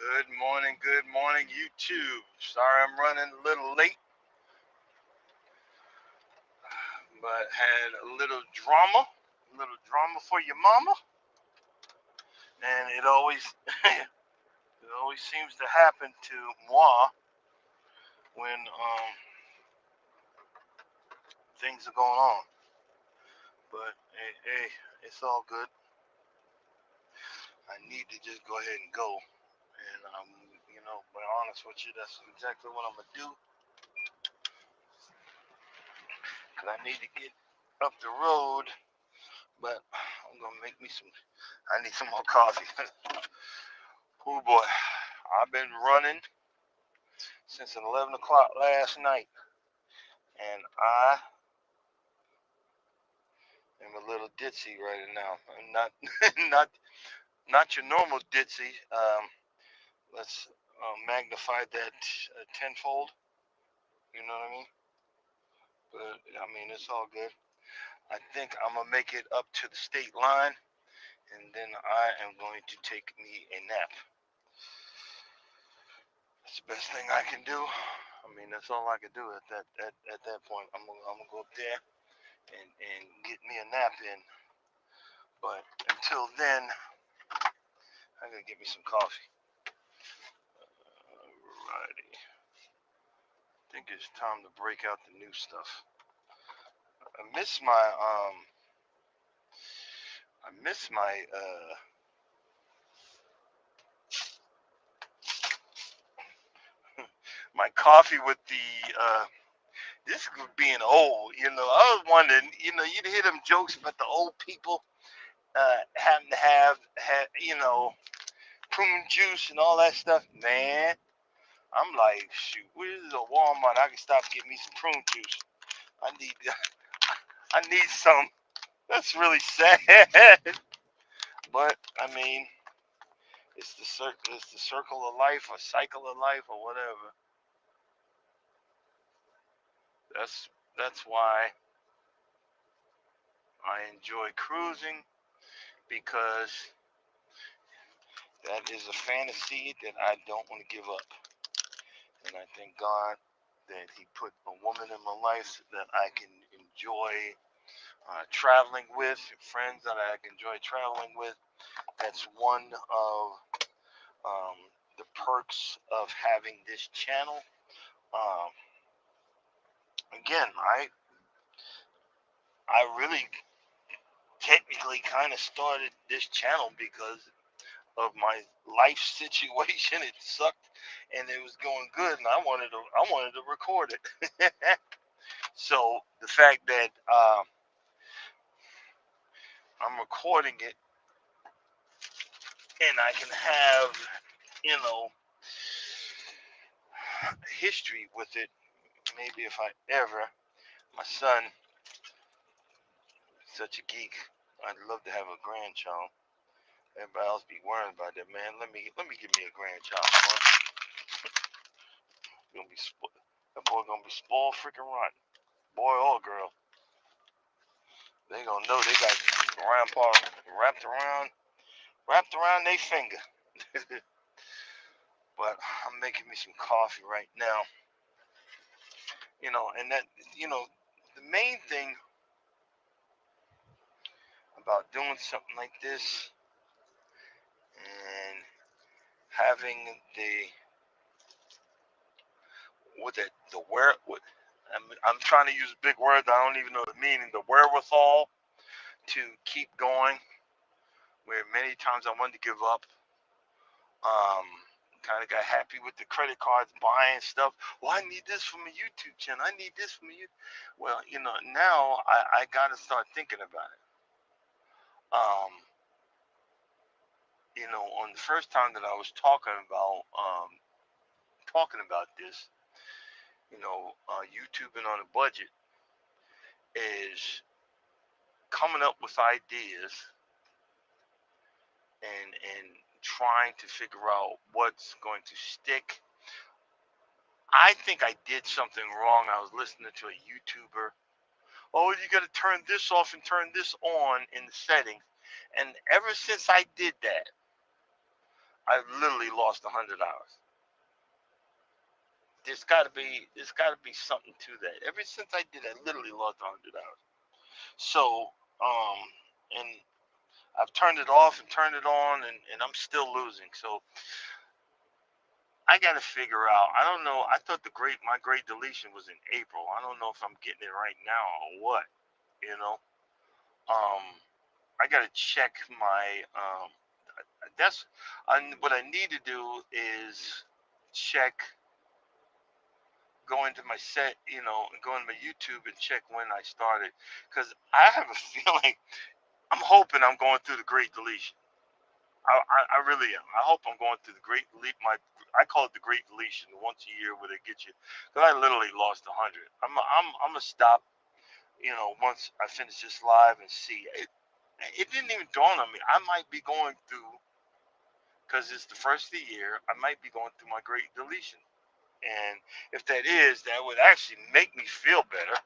Good morning, YouTube. Sorry I'm running a little late, but had a little drama for your mama, and it always seems to happen to moi when things are going on. But hey, it's all good. I need to just go ahead and go, and be honest with you, that's exactly what I'm gonna do, cause I need to get up the road. But I'm gonna make me some. I need some more coffee. Oh boy, I've been running since 11 o'clock last night, and I am a little ditzy right now. I'm not not not your normal ditzy. Let's magnify that tenfold. You know what I mean? But I mean, it's all good. I think I'm gonna make it up to the state line, and then I am going to take me a nap. That's the best thing I can do. I mean, that's all I can do at that point. I'm gonna go up there and get me a nap in. But until then, I'm gonna get me some coffee. Alrighty. I think it's time to break out the new stuff. I miss my I miss my coffee with the this is being old. I was wondering. You'd hear them jokes about the old people having to have prune juice and all that stuff. Man, I'm like, shoot, where's a Walmart? I can stop and get me some prune juice. I need I need some. That's really sad. But I mean, it's the circle of life or cycle of life or whatever. That's why I enjoy cruising, because that is a fantasy that I don't want to give up. And I thank God that He put a woman in my life that I can enjoy traveling with, friends that I can enjoy traveling with. That's one of um, the perks of having this channel. Um, Again, I really technically kind of started this channel because of my life situation. It sucked, and it was going good, and I wanted to record it. So the fact that I'm recording it and I can have you know history with it, maybe if I ever, my son, such a geek, I'd love to have a grandchild. Everybody else be worrying about that, man. Let me give me a grandchild, boy. Gonna be that boy gonna be spoiled freaking rotten, boy or girl. They gonna know they got grandpa wrapped around wrapped around their finger. But I'm making me some coffee right now. And that you know the main thing about doing something like this and having the with it the where with I'm trying to use big words I don't even know the meaning, the wherewithal to keep going, where many times I wanted to give up. um Kind of got happy with the credit cards, buying stuff. Well, I need this from a YouTube channel, I need this from you. Well, now I gotta start thinking about it. On the first time that I was talking about this, YouTubing on a budget is coming up with ideas and trying to figure out what's going to stick. I think I did something wrong. I was listening to a YouTuber. Oh, you got to turn this off and turn this on in the settings. And ever since I did that, I literally lost 100 hours. There's got to be something to that. Ever since I did, I literally lost 100 hours. So, and I've turned it off and turned it on, and I'm still losing. So I got to figure out. I don't know. I thought my great deletion was in April. I don't know if I'm getting it right now or what. You know. Um, I got to check my. That's what I need to do is check, go into my set, go into my YouTube and check when I started, because I have a feeling, I'm hoping I'm going through the great deletion. I really am. I hope I'm going through the great delete. I call it the great deletion, the once a year where they get you. Because I literally lost 100. I'm gonna stop. Once I finish this live and see it. It didn't even dawn on me. I might be going through, because it's the first of the year. I might be going through my great deletion, and if that is, that would actually make me feel better.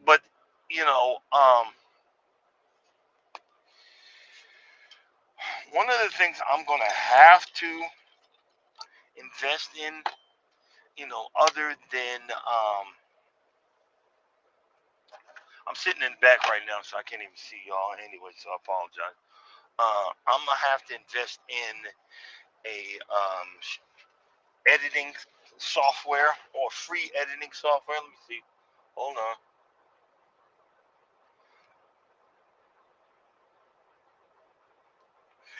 But you know, one of the things I'm gonna have to invest in, other than I'm sitting in the back right now, so I can't even see y'all anyway. So I apologize. I'm gonna have to invest in a editing software or free editing software. Let me see. Hold on.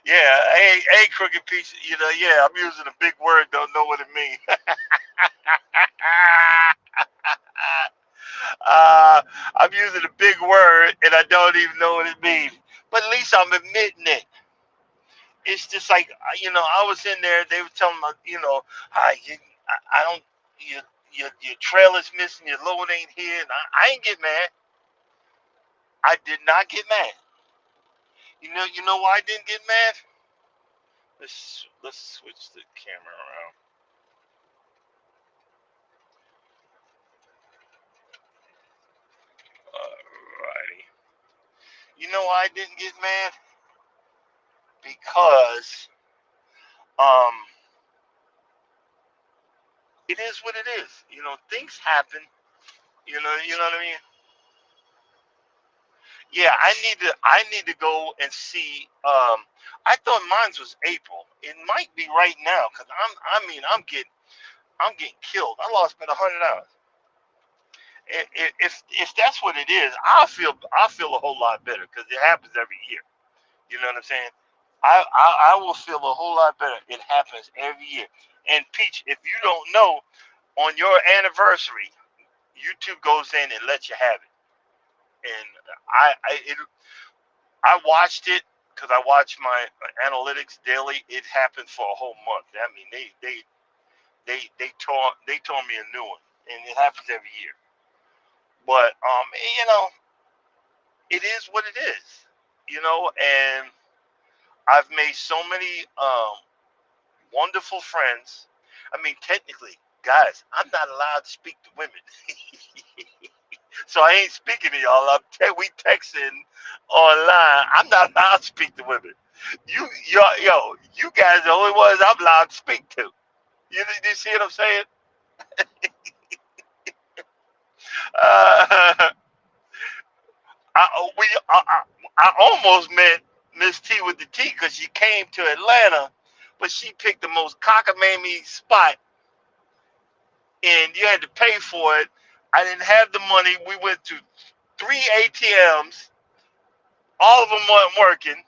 Yeah, hey, crooked piece. Yeah, I'm using a big word. Don't know what it means. uh, I'm using a big word and I don't even know what it means. But at least I'm admitting it. It's just like, I was in there. They were telling me, I don't, your trailer's missing. Your load ain't here. And I ain't get mad. I did not get mad. You know why I didn't get mad? Let's switch the camera around. Alrighty. You know why I didn't get mad? Because um, it is what it is. Things happen. You know what I mean? Yeah, I need to go and see. I thought mine was April. It might be right now because I'm getting killed. I lost about 100 hours. If that's what it is, I feel a whole lot better because it happens every year. You know what I'm saying? I will feel a whole lot better. It happens every year. And Peach, if you don't know, on your anniversary, YouTube goes in and lets you have it. And I watched it because I watch my analytics daily. It happened for a whole month. I mean, they tore me a new one, and it happens every year. But you know, it is what it is. And I've made so many wonderful friends. I mean, technically, guys, I'm not allowed to speak to women, so I ain't speaking to y'all. We texting online. I'm not allowed to speak to women. You guys are the only ones I'm allowed to speak to. You see what I'm saying? Uh, I almost met Miss T with the T because she came to Atlanta, but she picked the most cockamamie spot, and you had to pay for it. I didn't have the money. We went to 3 ATMs. All of them weren't working.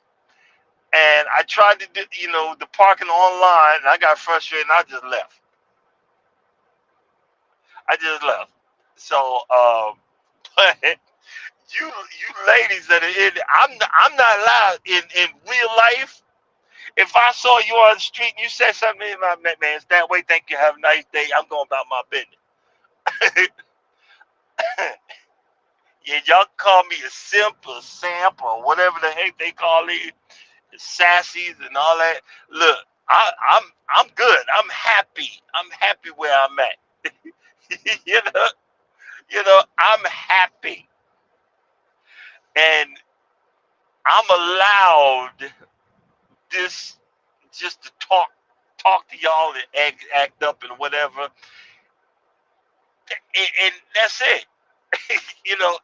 And I tried to do, the parking online, and I got frustrated, and I just left. I just left. So, but you ladies that are in, I'm not allowed in real life. If I saw you on the street and you said something to me, man, it's that way. Thank you. Have a nice day. I'm going about my business. Yeah, y'all call me a simp or samp or whatever the heck they call it, sassies and all that. Look, I'm good. I'm happy. I'm happy where I'm at. you know, I'm happy, and I'm allowed. this just to talk to y'all and act up and whatever, and that's it.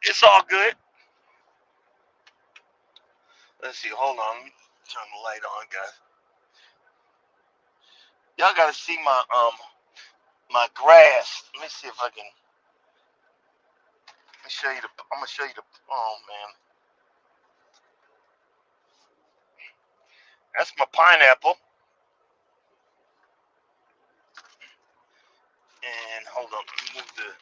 It's all good. Let's see. Hold on. Let me turn the light on, guys. Y'all gotta see my grass. Let me see if I can. Let me show you the. I'm gonna show you the. Oh man, that's my pineapple. And hold on. Let me move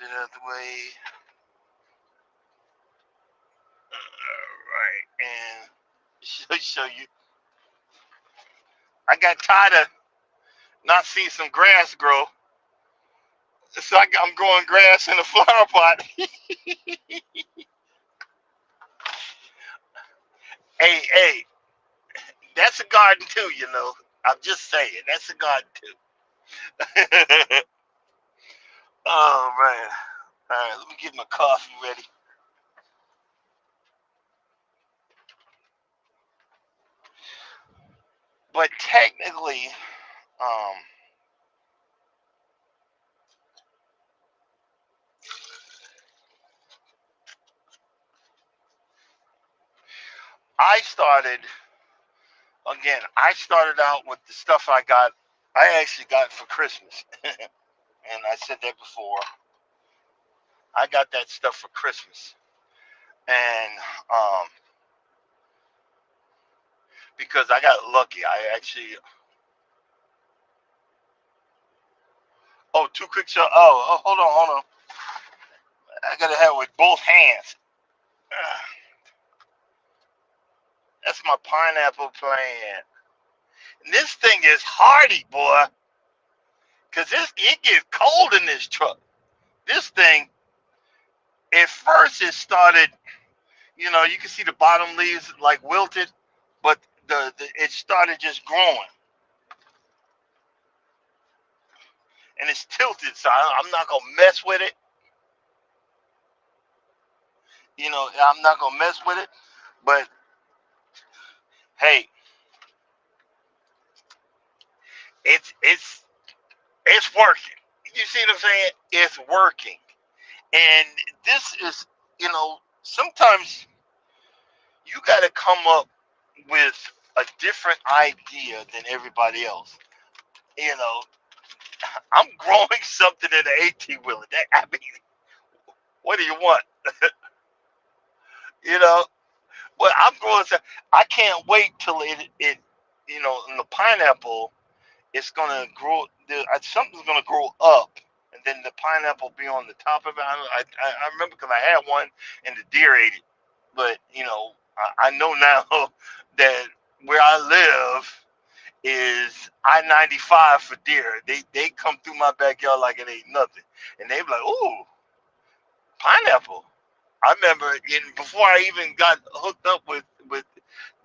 it out of the way. All right, and show you. I got tired of not seeing some grass grow, so I'm growing grass in a flower pot. Hey, that's a garden too. I'm just saying that's a garden too. Oh man. All right, let me get my coffee ready. But technically, um, I started again. I started out with the stuff I got. I actually got for Christmas, and I said that before. I got that stuff for Christmas, and because I got lucky, I actually. Oh, two quick shot. Oh, hold on. I gotta have it with both hands. That's my pineapple plant. And this thing is hardy, boy, because it gets cold in this truck. This thing, at first, it started. You can see the bottom leaves like wilted, but the it started just growing, and it's tilted. So I'm not gonna mess with it. I'm not gonna mess with it. But hey, it's it's working. You see what I'm saying? It's working, and this is sometimes you got to come up with a different idea than everybody else. You know, I'm growing something in an 18 wheeler. I mean, what do you want? You know, but I'm growing. I can't wait till in the pineapple, it's gonna grow. Something's gonna grow up, and then the pineapple be on the top of it. I remember because I had one, and the deer ate it. But I know now that where I live is I-95 for deer. They come through my backyard like it ain't nothing, and they be like, "Ooh, pineapple." I remember before I even got hooked up with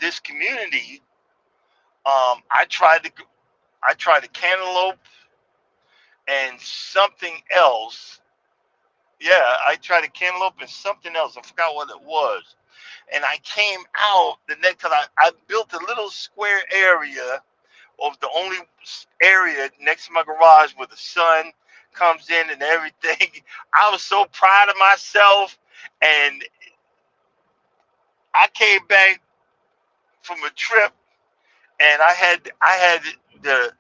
this community, I tried the cantaloupe and something else. Yeah, I tried a cantaloupe and something else. I forgot what it was. And I came out the next time I built a little square area of the only area next to my garage where the sun comes in and everything. I was so proud of myself. And I came back from a trip and I had the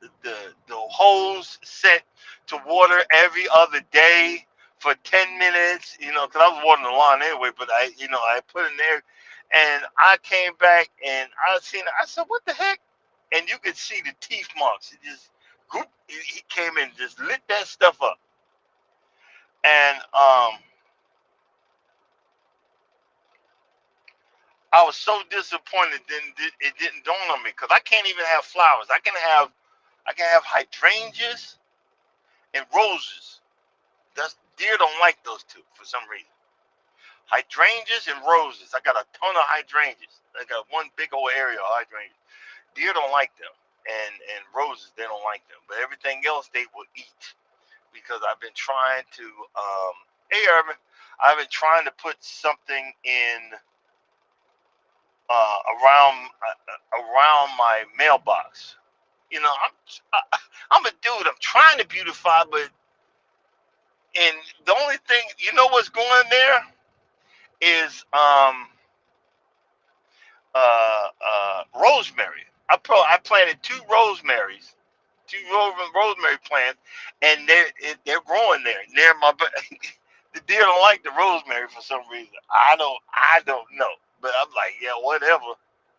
hose set to water every other day for 10 minutes, because I was watering the lawn anyway. But I put in there, and I came back and I seen it. I said, "What the heck?" And you could see the teeth marks. It just whoop, he came in and just lit that stuff up, and I was so disappointed. Then it didn't dawn on me because I can't even have flowers. I can have hydrangeas and roses. Deer don't like those two for some reason. Hydrangeas and roses. I got a ton of hydrangeas. I got one big old area of hydrangeas. Deer don't like them, and roses they don't like them. But everything else they will eat because I've been trying to. Hey, Urban. I've been trying to put something in around my mailbox. You know, I'm a dude. I'm trying to beautify, but and the only thing what's going there is rosemary. I planted two rosemaries, rosemary plants, and they're growing there near my. The deer don't like the rosemary for some reason. I don't know, but I'm like, yeah, whatever.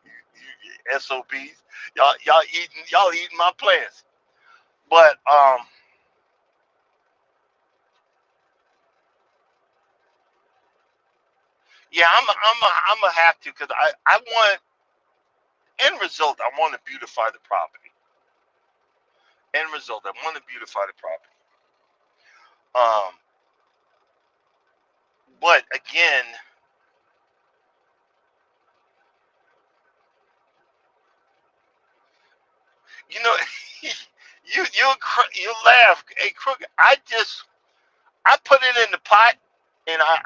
You SOBs, y'all eating my plants. But yeah, I'm a have to because I want end result. I want to beautify the property. End result. I want to beautify the property. Um, but again, you know, you laugh. Hey, Crook, I put it in the pot, and I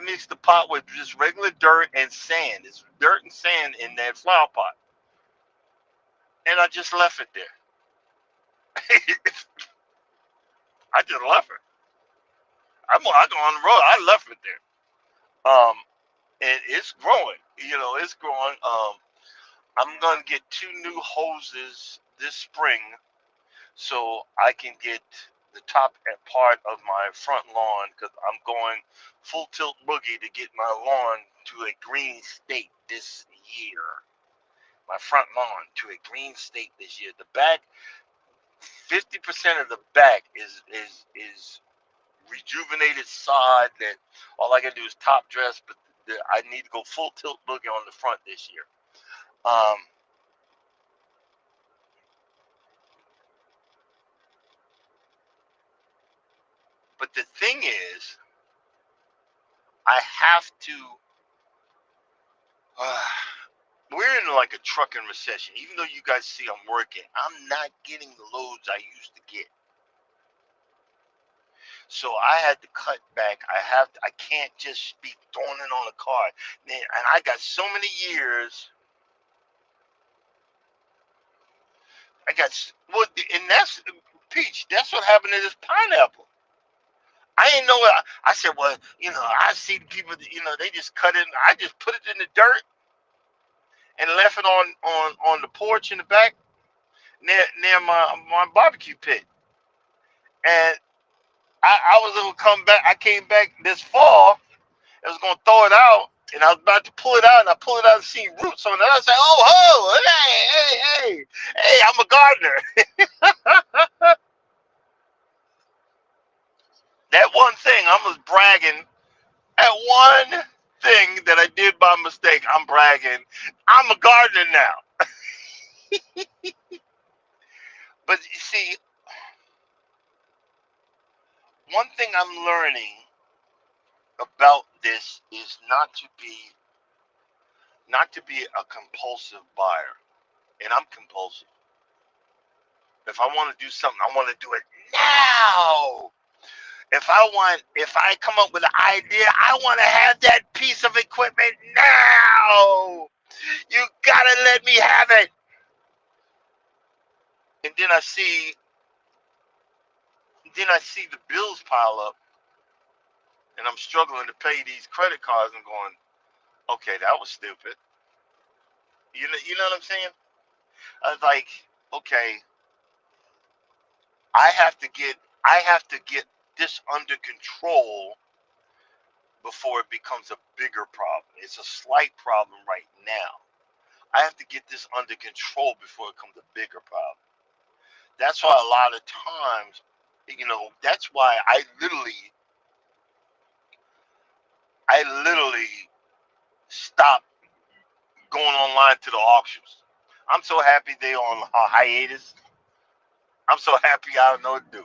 mix the pot with just regular dirt and sand. It's dirt and sand in that flower pot, and I just left it there. I just left it. I go on the road. I left it there. And it's growing. It's growing. I'm gonna get two new hoses this spring so I can get the top part of my front lawn because I'm going full tilt boogie to get my lawn to a green state this year. My front lawn to a green state this year. The back, 50% of the back is rejuvenated sod that all I can do is top dress, but I need to go full tilt boogie on the front this year. Um, but the thing is, I have to. Uh, we're in like a trucking recession. Even though you guys see I'm working, I'm not getting the loads I used to get. So I had to cut back. I can't just be throwing it on a car. And I got so many years. I got well, and that's Peach. That's what happened to this pineapple. I didn't know. I said, well, I see people. They just cut it. I just put it in the dirt and left it on the porch in the back near my barbecue pit. And I was gonna come back. I came back this fall. I was gonna throw it out, and I was about to pull it out, and I pulled it out and see roots on it. I said, "Oh, ho, hey, I'm a gardener." That one thing, I was bragging. That one thing that I did by mistake, I'm bragging. I'm a gardener now. But you see, one thing I'm learning about this is not to be a compulsive buyer, and I'm compulsive. If I want to do something, I want to do it now. If I come up with an idea, I want to have that piece of equipment now. You gotta let me have it. And then I see the bills pile up, and I'm struggling to pay these credit cards. I'm going, okay, that was stupid. You know what I'm saying? I was like, okay, I have to get I have to get this under control before it becomes a bigger problem. It's a slight problem right now. I have to get this under control before it becomes a bigger problem. That's why a lot of times, that's why I literally stopped going online to the auctions. I'm so happy they on hiatus. I'm so happy I don't know what to do.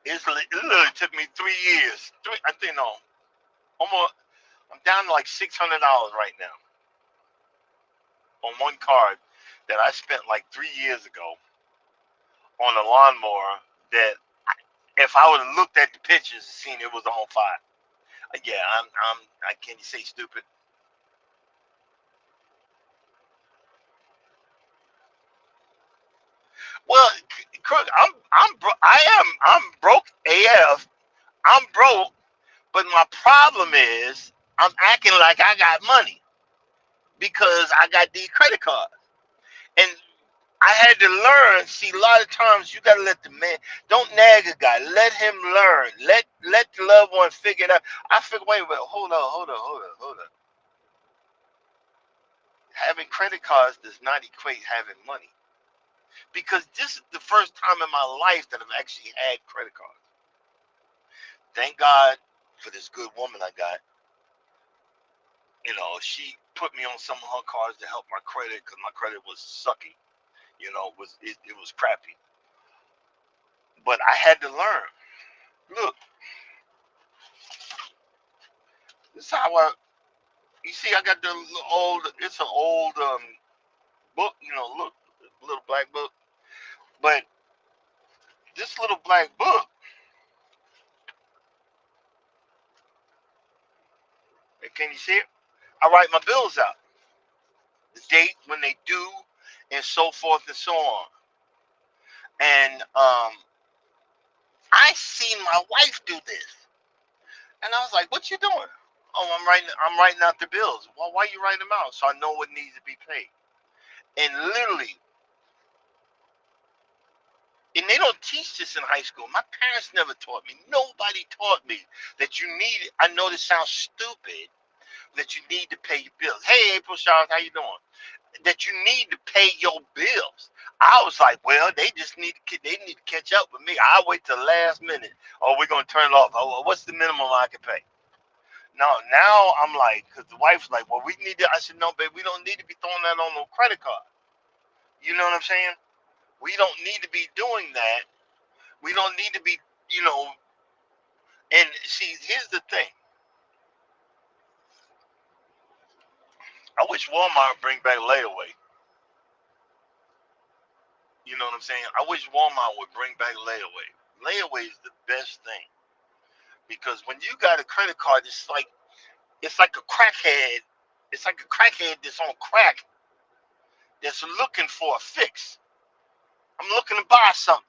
It literally took me 3 years. I think no, almost. I'm down to like $600 right now on one card that I spent like 3 years ago on a lawnmower that if I would have looked at the pictures and seen it was on fire. Yeah, I can't you say stupid. Well, Crook, I'm broke AF. I'm broke, but my problem is I'm acting like I got money because I got these credit cards. And I had to learn. See, a lot of times you gotta let the man. Don't nag a guy. Let him learn. Let the loved one figure it out. I figure. Wait. Hold on. Having credit cards does not equate having money because this is the first time in my life that I've actually had credit cards. Thank God for this good woman I got. She put me on some of her cards to help my credit because my credit was sucky. It was crappy. But I had to learn. Look, this is how I. You see, I got the old. It's an old book. Look, little black book. But this little black book, can you see it? I write my bills out, the date when they due, and so forth and so on. And I seen my wife do this, and I was like, "What you doing?" Oh, I'm writing out the bills. Well, why you writing them out? So I know what needs to be paid. And literally, and they don't teach this in high school. My parents never taught me. Nobody taught me that you need. I know this sounds stupid, that you need to pay your bills. Hey, April Shaw's, how you doing? That you need to pay your bills. I was like, well, they need to catch up with me. I'll wait till the last minute. Oh, we're gonna turn it off. Oh, well, what's the minimum I can pay? Now I'm like, because the wife's like, well, we need to. I said, no, babe, we don't need to be throwing that on no credit card. You know what I'm saying? We don't need to be doing that. We don't need to be, you know. And see, here's the thing. I wish Walmart would bring back layaway. You know what I'm saying? I wish Walmart would bring back layaway. Layaway is the best thing because when you got a credit card, it's like a crackhead. It's like a crackhead that's on crack that's looking for a fix. I'm looking to buy something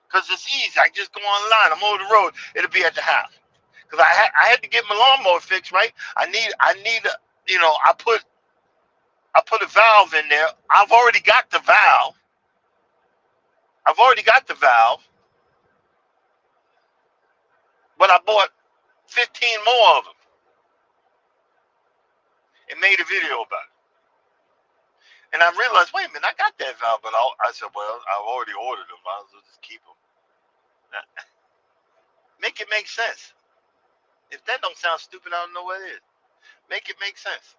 because it's easy. I just go online. I'm over the road. It'll be at the house. Because I had to get my lawnmower fixed, right? I need a, I put a valve in there. I've already got the valve, but I bought 15 more of them and made a video about it. And I realized, wait a minute, I got that valve, but I said, well, I've already ordered them. Might as well just keep them. Make it make sense. If that don't sound stupid, I don't know what it is. Make it make sense.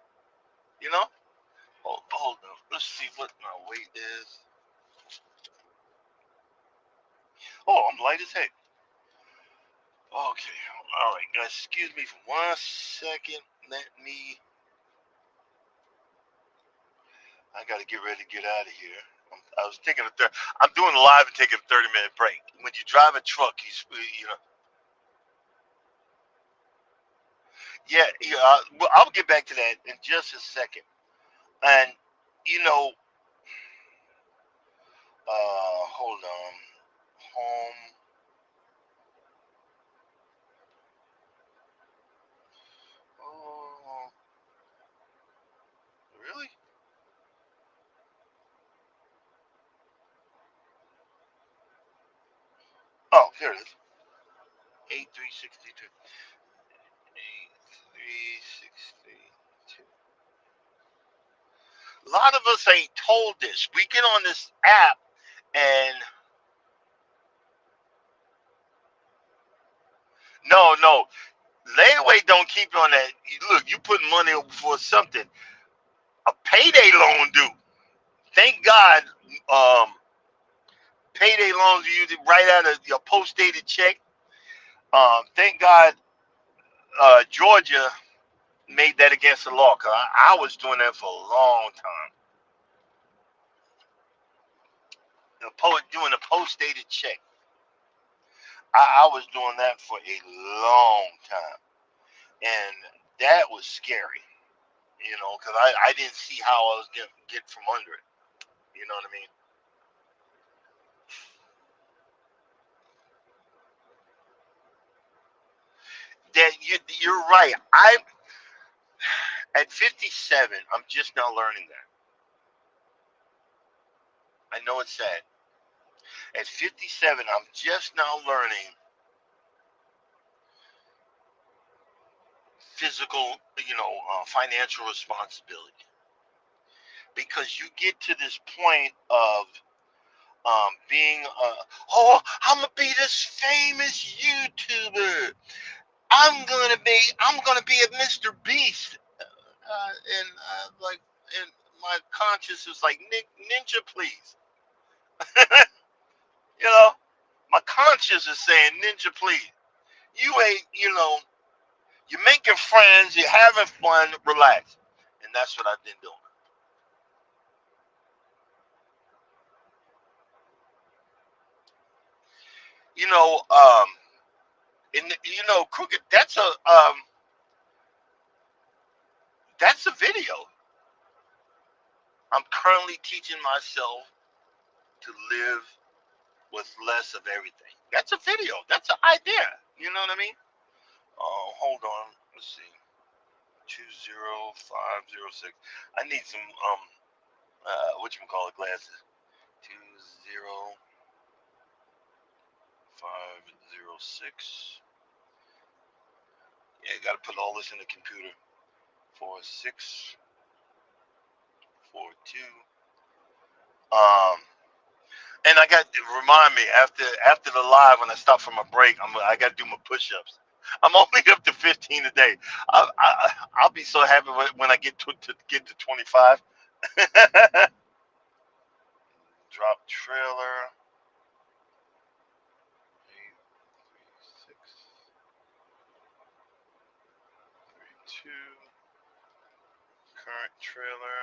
You know? Hold on. Let's see what my weight is. Oh, I'm light as heck. Okay. All right, guys. Excuse me for 1 second. Let me. I got to get ready to get out of here. I was taking a third. I'm doing live and taking a 30-minute break. When you drive a truck, you know. Yeah. Well, I'll get back to that in just a second. And you know, hold on. Home. Oh, really? Oh, here it is. 8362. 8362. A lot of us ain't told this. We get on this app and no. Layaway don't keep you on that. Look, you put money up for something. A payday loan do. Thank God, um, payday loans you use it right out of your post dated check. Thank God, Georgia made that against the law. Cause I was doing that for a long time. Doing a post dated check. I was doing that for a long time, and that was scary. Because I didn't see how I was gonna get from under it. You know what I mean? That you're right. I At 57, I'm just now learning that. I know it's sad. At 57, I'm just now learning physical, financial responsibility, because you get to this point of being, oh, I'm gonna be this famous YouTuber. I'm gonna be a Mr. Beast, and and my conscience is like, Ninja, please. you know, my conscience is saying, Ninja, please. You ain't, you're making friends, you're having fun, relax, and that's what I've been doing. You know, Crooked. That's a video. I'm currently teaching myself to live with less of everything. That's a video. That's an idea. You know what I mean? Oh, hold on. Let's see. 20506. I need some what you call it, glasses. 20506. Yeah, got to put all this in the computer. 4642. Um, and I got remind me after the live when I stop for my break, I got to do my push-ups. I'm only up to 15 a day. I'll be so happy when I get to 25. Drop trailer. 83632. Current trailer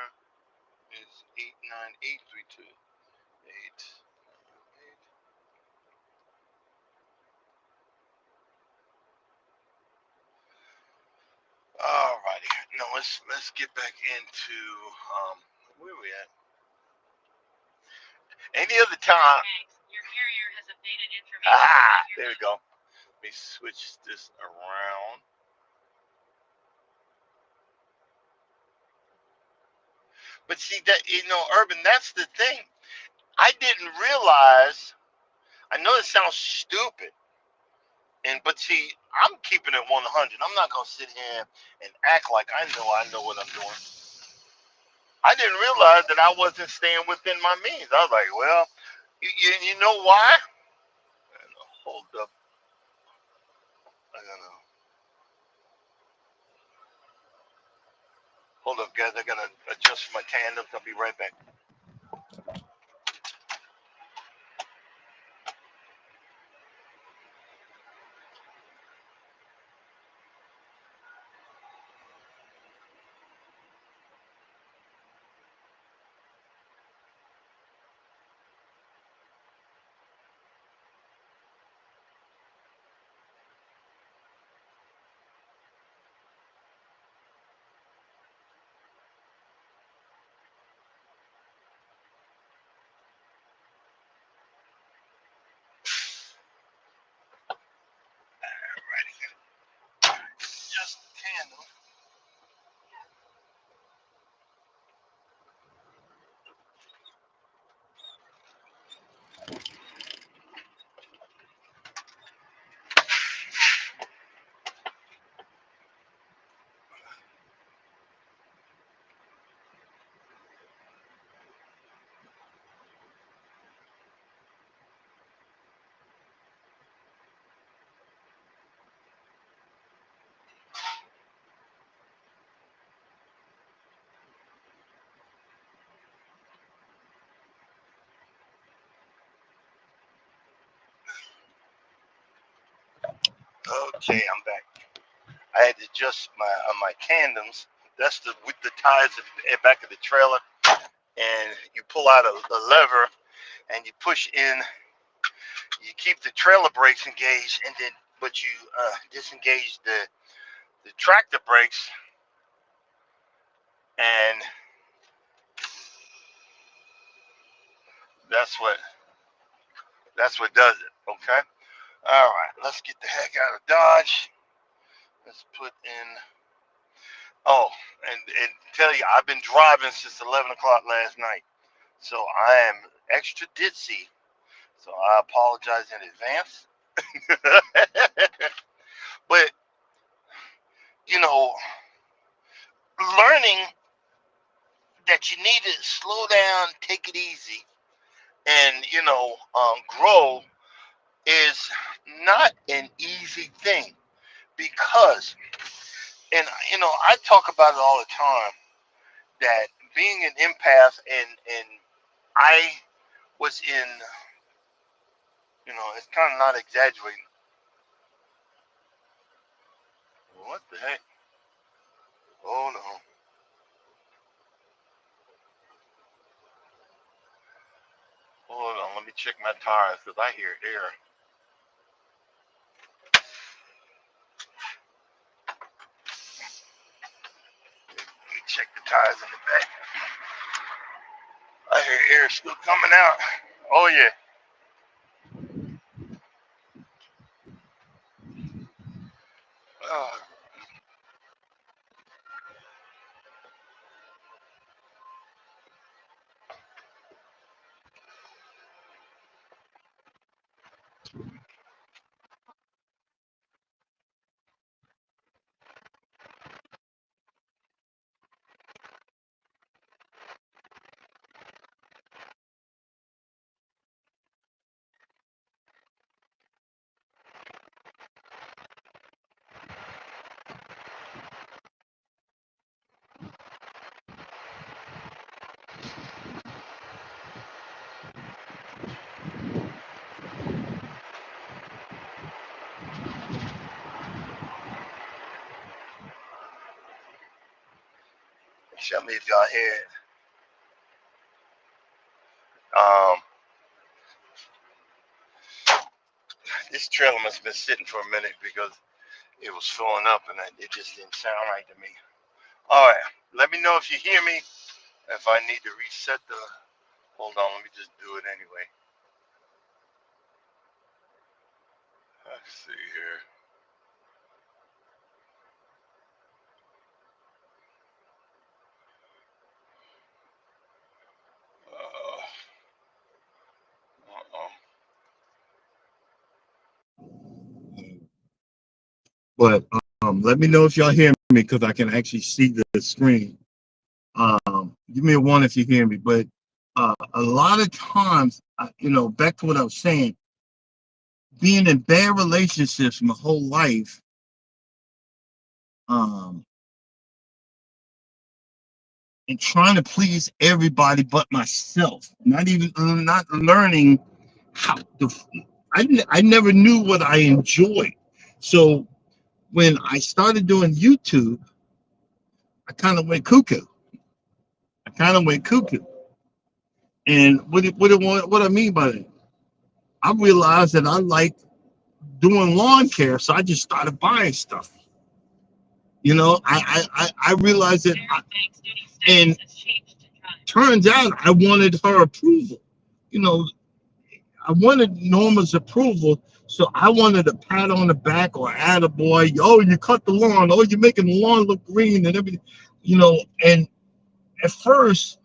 is 89832. 898. Alrighty. No, let's get back into where we at. Any other time. Your carrier has updated information. There we go. Let me switch this around. But see that Urban, that's the thing. I didn't realize. I know it sounds stupid, but see, I'm keeping it 100. I'm not gonna sit here and act like I know what I'm doing. I didn't realize that I wasn't staying within my means. I was like, well, you know why? Hold up. I gotta hold up, guys. I gotta adjust my tandems. I'll be right back. Just tandem. Okay, I'm back. I had to adjust my tandems. That's with the ties at the back of the trailer, and you pull out a lever and you push in you keep the trailer brakes engaged, and then but you disengage the tractor brakes, and that's what does it. Okay. All right. Let's get the heck out of Dodge. Let's put in. Oh, and tell you, I've been driving since 11 o'clock last night, so I am extra ditzy. So I apologize in advance. But you know, learning that you need to slow down, take it easy, and grow is not an easy thing because, and I talk about it all the time that being an empath and I was in, it's kind of not exaggerating. What the heck? Hold on. Hold on. Let me check my tires because I hear air. Let me check the tires in the back. I hear air still coming out. Oh, yeah. Uh, Show me if y'all hear it. This trailer must have been sitting for a minute because it was filling up and it just didn't sound right to me. All right, let me know if you hear me. If I need to reset the, hold on, let me just do it anyway. Let's see here. But let me know if y'all hear me because I can actually see the screen. Give me a one if you hear me. But a lot of times, back to what I was saying, being in bad relationships my whole life, and trying to please everybody but myself, not learning how to. I never knew what I enjoyed. So when I started doing YouTube, I kind of went cuckoo. And what I mean by that, I realized that I like doing lawn care, so I just started buying stuff. I realized that, and turns out I wanted her approval. You know, I wanted Norma's approval, so I wanted a pat on the back or attaboy. Oh, you cut the lawn. Oh, you're making the lawn look green and everything. And at first,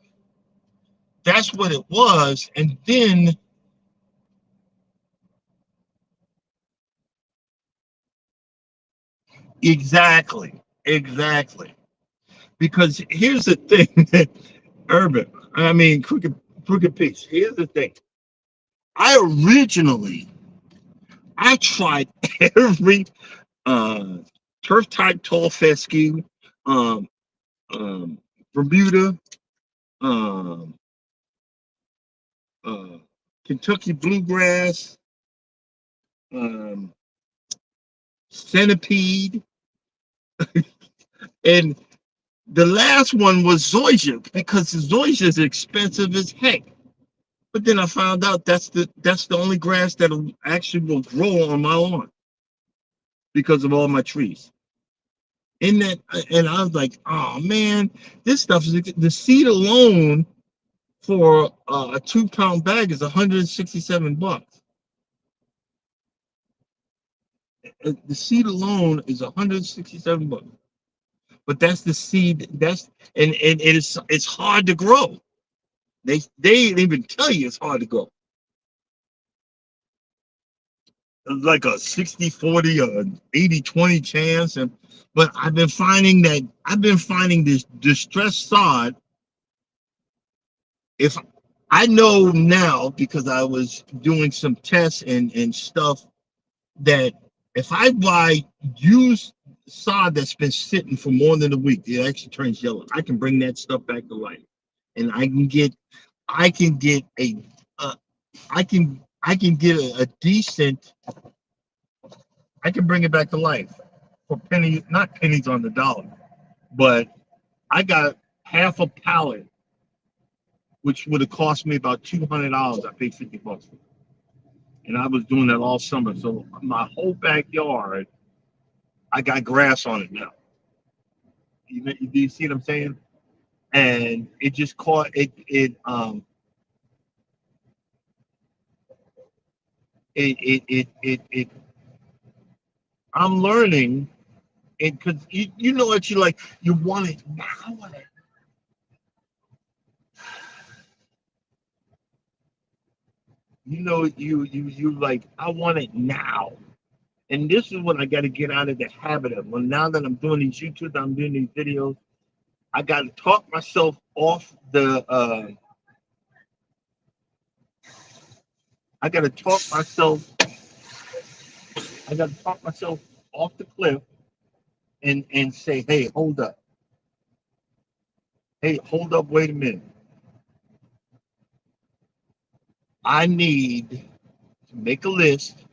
that's what it was, and then exactly. Because here's the thing, Urban. I mean, crooked piece. Here's the thing. I tried every uh, turf type tall fescue, um, um, Bermuda, um, uh, Kentucky bluegrass, um, centipede, and the last one was zoysia because zoysia is expensive as heck. But then I found out that's the only grass that actually will grow on my lawn because of all my trees. In that, and I was like, oh man, this stuff is the seed alone for a 2 pound bag is $167. The seed alone is $167. But that's the seed. And it's hard to grow. They didn't even tell you it's hard to grow. It's like a 60-40 or 80-20 chance. But I've been finding this distressed sod. If I know now because I was doing some tests and stuff that if I buy used sod that's been sitting for more than a week, it actually turns yellow. I can bring that stuff back to life, and I can get a, uh, I can get a decent. I can bring it back to life for pennies, not pennies on the dollar, but I got half a pallet, which would have cost me about $200. I paid $50 for it, and I was doing that all summer. So my whole backyard, I got grass on it now. Do you see what I'm saying? And it just caught it. I'm learning it because you know what you like. You want it now. I want it. You like. I want it now. And this is what I got to get out of the habit of. Well, now that I'm doing these YouTube, I'm doing these videos. I got to talk myself off the. I got to talk myself. I got to talk myself off the cliff and say, hey, hold up. Hey, hold up. Wait a minute. I need to make a list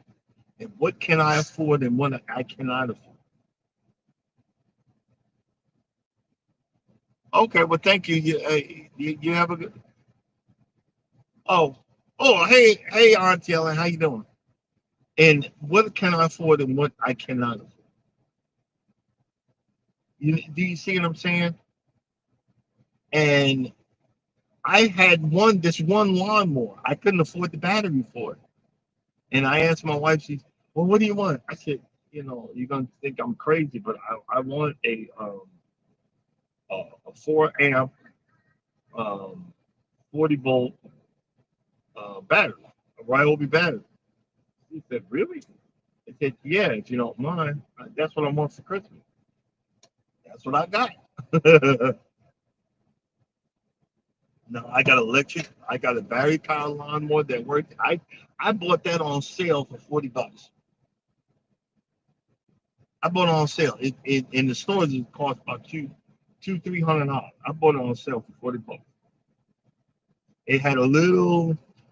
and what can I afford and what I cannot afford. Okay, well, thank you. You have a good. Oh, hey, Auntie Ellen, how you doing? And what can I afford and what I cannot afford. Do you see what I'm saying? And I had this one lawnmower. I couldn't afford the battery for it. And I asked my wife, she's, well, what do you want? I said, you're gonna think I'm crazy, but I want a 4 amp 40 volt battery, a Ryobi battery. He said, really? I said, yeah, if you don't mind. That's what I want for Christmas. That's what I got. No, I got electric. I got a battery power lawnmower that works. I bought that on sale for $40. I bought it on sale. It in the stores it cost about $300. I bought it on sale for $40. It had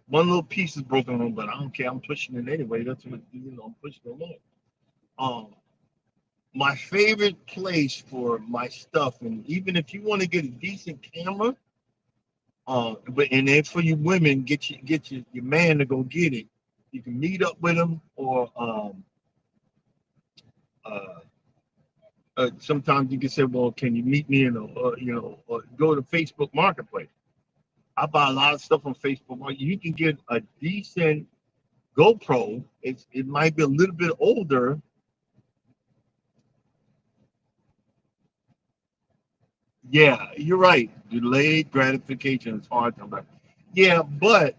one little piece is broken on, but I don't care. I'm pushing it anyway. That's what I'm pushing it along. My favorite place for my stuff, and even if you want to get a decent camera, and then for you women, get your man to go get it. You can meet up with him, or uh, sometimes you can say, well, can you meet me in or go to Facebook Marketplace. I buy a lot of stuff on Facebook. You can get a decent GoPro. It might be a little bit older. Yeah, you're right. Delayed gratification is hard to come back. Yeah, but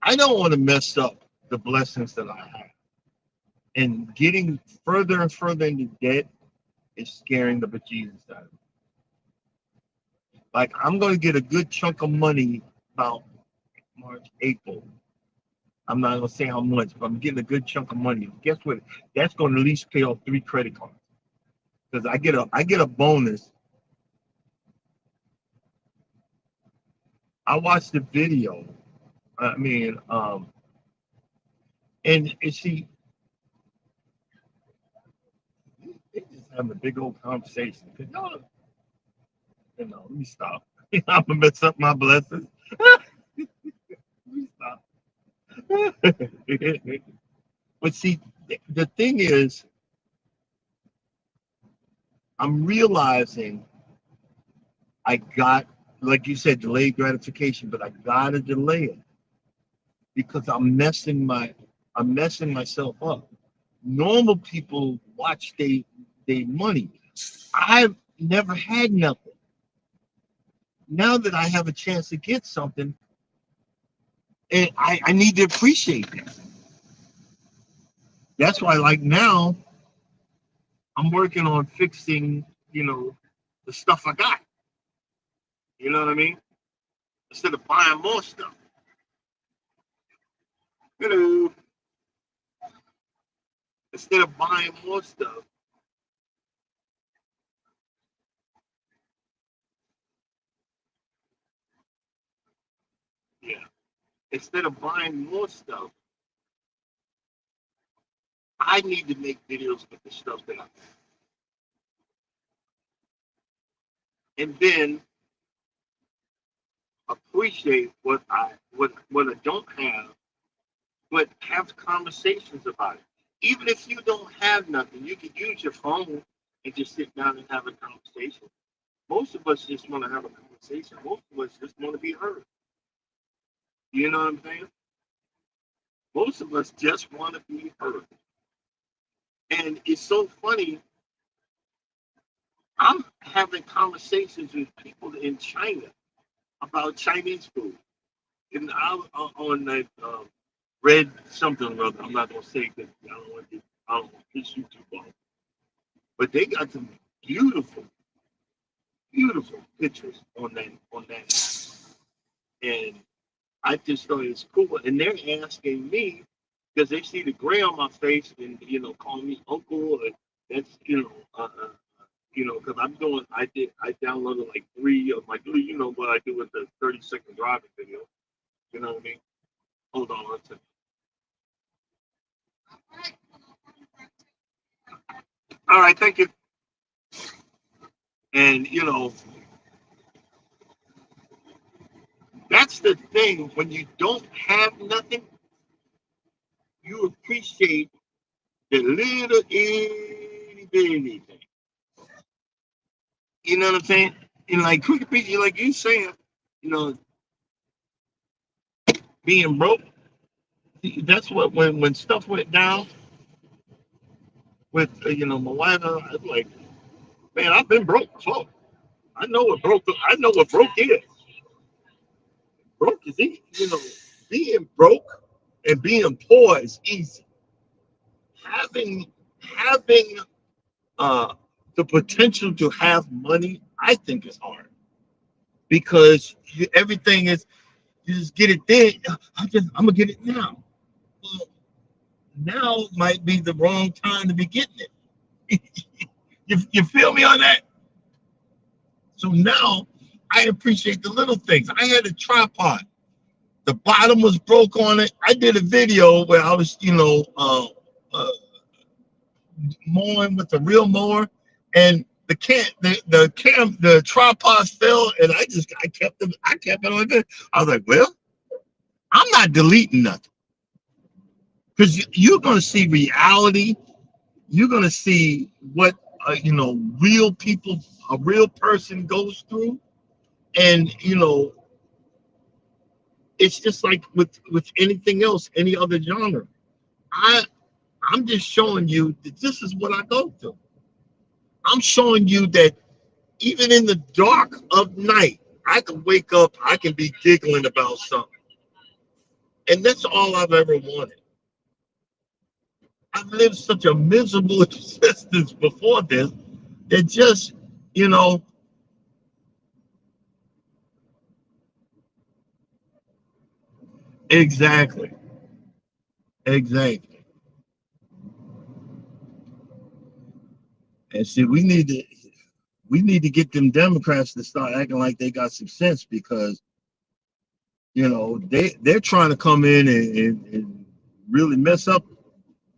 I don't want to mess up the blessings that I have. And getting further and further into debt is scaring the bejesus out of me. Like I'm going to get a good chunk of money about March, April. I'm not going to say how much, but I'm getting a good chunk of money. Guess what? That's going to at least pay off 3 credit cards because I get a bonus. I watched the video. I mean, and see, they just having a big old conversation. Let me stop. I'm gonna mess up my blessings. But see, the thing is, I'm realizing I got, like you said, delayed gratification, but I gotta delay it because I'm messing myself up. Normal people watch they money. I've never had nothing. Now that I have a chance to get something, and I need to appreciate that. That's why, like now, I'm working on fixing, the stuff I got. You know what I mean? Instead of buying more stuff. Hello. Instead of buying more stuff, yeah. Instead of buying more stuff, I need to make videos with the stuff that I have, and then appreciate what I don't have, but have conversations about it. Even if you don't have nothing, you can use your phone and just sit down and have a conversation. Most of us just want to have a conversation. Most of us just want to be heard. You know what I'm saying? Most of us just want to be heard. And it's so funny. I'm having conversations with people in China about Chinese food. And I'm on that red something or other. I'm not gonna say because I don't want to piss you too off. But they got some beautiful, beautiful pictures on that. And I just thought it was cool. And they're asking me because they see the gray on my face and call me uncle. Or that's because I downloaded like three of my what I do with the 30-second driving video. You know what I mean? Hold on one second. All right, thank you. And that's the thing. When you don't have nothing, you appreciate the little itty bitty thing. You know what I'm saying? And like quick picture, like you saying, you know, being broke. That's what when stuff went down with my wife. I was like, man, I've been broke before. I know what broke. I know what broke is. Broke is easy. Being broke and being poor is easy. Having uh, the potential to have money, I think is hard because everything is you just get it then. I'm gonna get it now. Well, now might be the wrong time to be getting it. You feel me on that? So now I appreciate the little things. I had a tripod. The bottom was broke on it. I did a video where I was, uh, mowing with the real mower, and the tripod fell, and I kept it on there. I was like, well, I'm not deleting nothing because you're gonna see reality. You're gonna see what real people, a real person goes through, and it's just like with anything else, any other genre. I I'm just showing you that this is what I go through. I'm showing you that even in the dark of night, I can wake up, I can be giggling about something. And that's all I've ever wanted. I've lived such a miserable existence before this that just, you know, exactly, exactly. And see, we need to get them Democrats to start acting like they got some sense because they're trying to come in and really mess up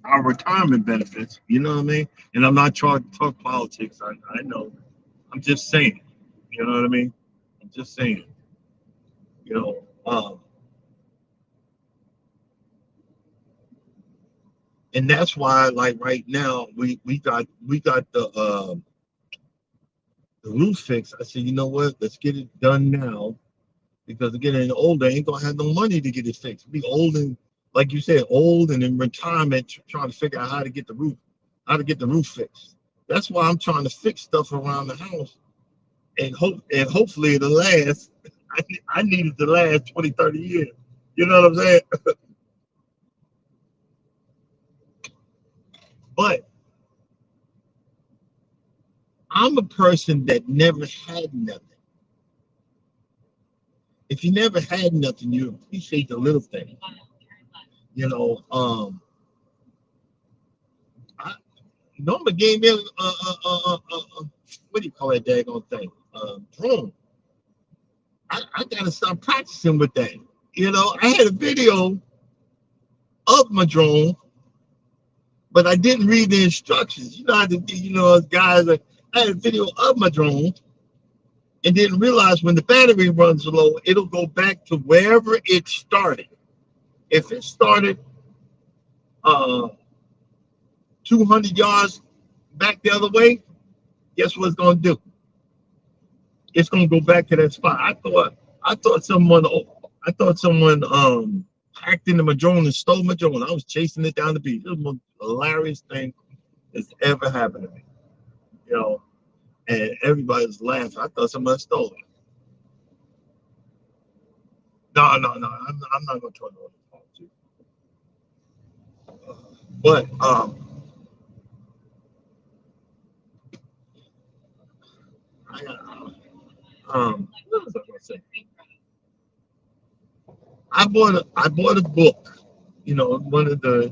our retirement benefits. You know what I mean? And I'm not trying to talk politics. I know. I'm just saying. You know what I mean? I'm just saying. You know. And that's why, like right now, we got the roof fixed. I said, you know what? Let's get it done now because getting older, I ain't gonna have no money to get it fixed. Be old and like you said, old and in retirement, trying to figure out how to get the roof fixed. That's why I'm trying to fix stuff around the house and hopefully it'll last. I need it to last 20, 30 years. You know what I'm saying? But I'm a person that never had nothing. If you never had nothing, you appreciate the little thing. You know, I, Norma gave me what do you call that daggone thing? Drone. I gotta start practicing with that. You know, I had a video of my drone, but I didn't read the instructions. You know how to, as guys, I had a video of my drone and didn't realize when the battery runs low, it'll go back to wherever it started. If it started uh, 200 yards back the other way, guess what it's gonna do? It's gonna go back to that spot. I thought someone hacked into my drone and stole my drone. I was chasing it down the beach. It was the most hilarious thing that's ever happened to me. You know, and everybody was laughing. I thought somebody stole it. No, no, no. I'm not gonna turn it on the phone too. But what was I gonna say? I bought a book. You know, one of the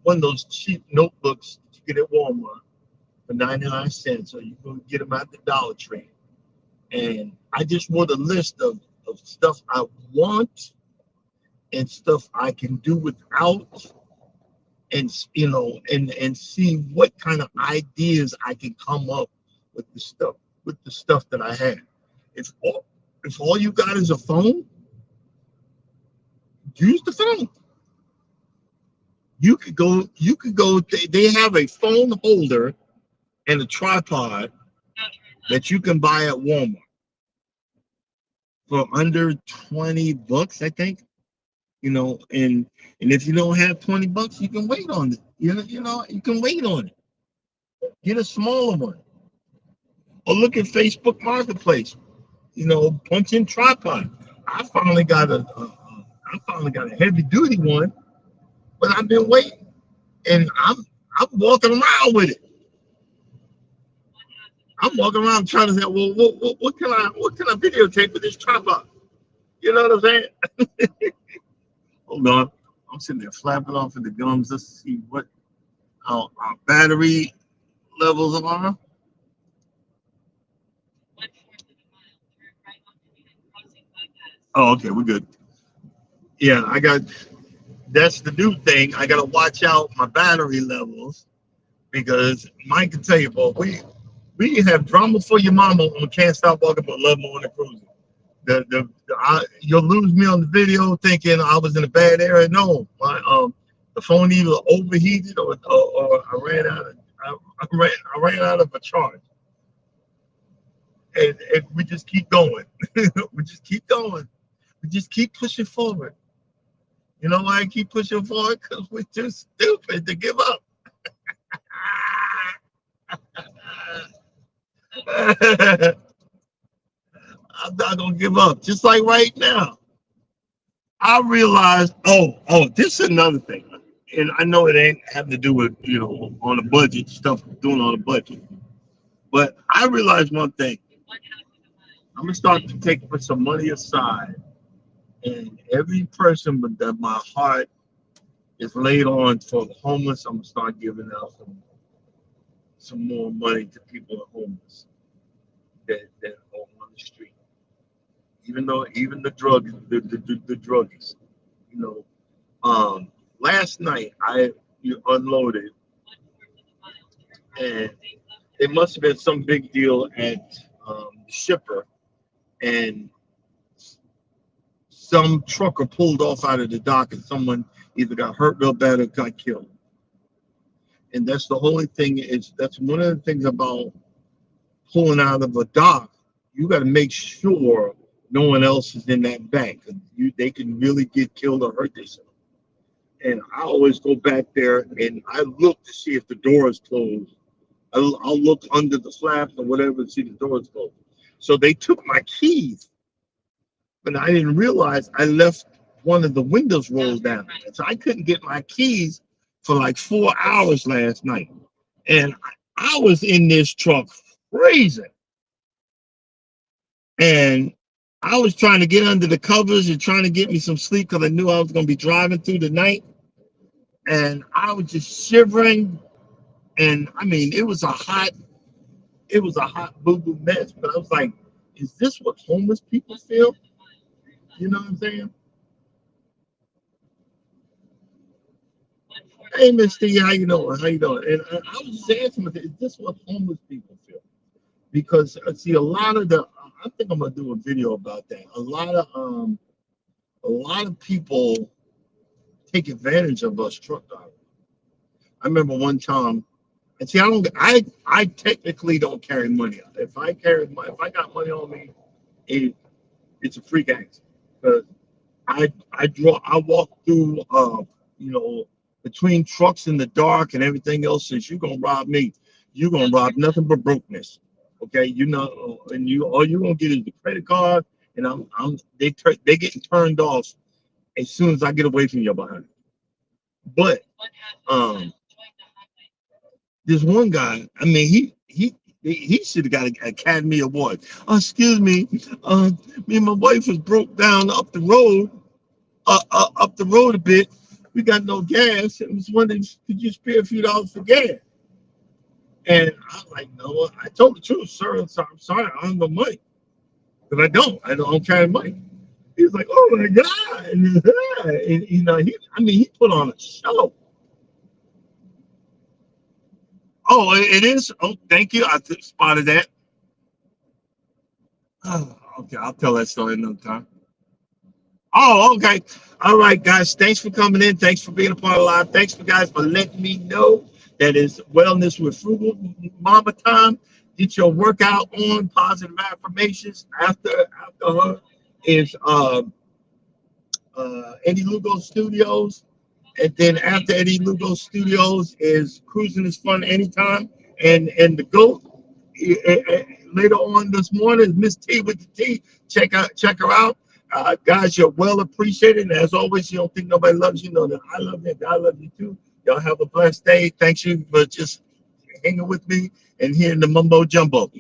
one of those cheap notebooks that you get at Walmart for 99 cents, or you can get them at the Dollar Tree. And I just want a list of stuff I want and stuff I can do without, and and see what kind of ideas I can come up with the stuff that I have. If all you got is a phone, use the phone. You could go. They have a phone holder and a tripod that you can buy at Walmart for under $20, I think. And if you don't have $20, you can wait on it. You can wait on it. Get a smaller one, or look at Facebook Marketplace. Punch in tripod. I finally got a heavy duty one, but I've been waiting, and I'm walking around with it. I'm walking around trying to say, well, what can I videotape with this tripod? You know what I'm saying? Hold on, I'm sitting there flapping off of the gums. Let's see what our battery levels are. Oh, okay, we're good. Yeah, that's the new thing. I got to watch out my battery levels because Mike can tell you, boy, we have drama for your mama on Can't Stop Walking but Love More Than Cruising. You'll lose me on the video thinking I was in a bad area. No, the phone either overheated or I ran out of a charge, and we just keep going. We just keep going. We just keep pushing forward. You know why I keep pushing forward? Because we're too stupid to give up. I'm not gonna give up. Just like right now, I realized. Oh, this is another thing, and I know it ain't having to do with on a budget stuff, doing on a budget. But I realized one thing. I'm gonna start to put some money aside, and every person that my heart is laid on for the homeless, I'm gonna start giving out some more money to people that are homeless that are on the street. Even the druggies, you know. Last night you unloaded, and it must have been some big deal at the shipper, and some trucker pulled off out of the dock, and someone either got hurt real bad or got killed. And that's the only thing is that's one of the things about pulling out of a dock. You got to make sure no one else is in that bank. They can really get killed or hurt themselves. And I always go back there and I look to see if the door is closed. I'll look under the flaps or whatever to see the door is closed. So they took my keys, but I didn't realize I left one of the windows rolled down. So I couldn't get my keys for like 4 hours last night. And I was in this truck freezing. And I was trying to get under the covers and trying to get me some sleep because I knew I was going to be driving through the night. And I was just shivering. And I mean, it was a hot boo-boo mess. But I was like, is this what homeless people feel? You know what I'm saying? Hey, Miss T, how you doing? How you doing? And I was just asking myself, is this what homeless people feel? Because see, a lot of I think I'm gonna do a video about that. A lot of people take advantage of us truck drivers. I remember one time, and see, I technically don't carry money. If I got money on me, it's a freak accident. Because I walk through, between trucks in the dark and everything else. Since you're gonna rob me, you're gonna rob nothing but brokenness. Okay, and all you're gonna get is the credit card, and they getting turned off as soon as I get away from your behind. But this one guy, I mean, he should have got an Academy Award. Oh, excuse me, me and my wife was broke down up the road a bit. We got no gas. I was wondering, could you spare a few dollars for gas? And I was like, no, I told the truth, sir. I'm sorry, I don't have no money. Because I don't carry money. He was like, oh my God. And he put on a show. Oh, it is? Oh, thank you. I spotted that. Oh, okay, I'll tell that story another time. Oh, okay. All right, guys. Thanks for coming in. Thanks for being a part of live. Thanks for letting me know that is Wellness with Frugal Mama time. Get your workout on. Positive affirmations. After her is Eddie Lugo Studios. And then after Eddie Lugo Studios is Cruising is Fun Anytime. And the GOAT later on this morning is Miss T with the T. Check her out. Guys, you're well appreciated. And as always, you don't think nobody loves you. Know that I love you. God loves you too. Y'all have a blessed day. Thanks you for just hanging with me and hearing the mumbo jumbo.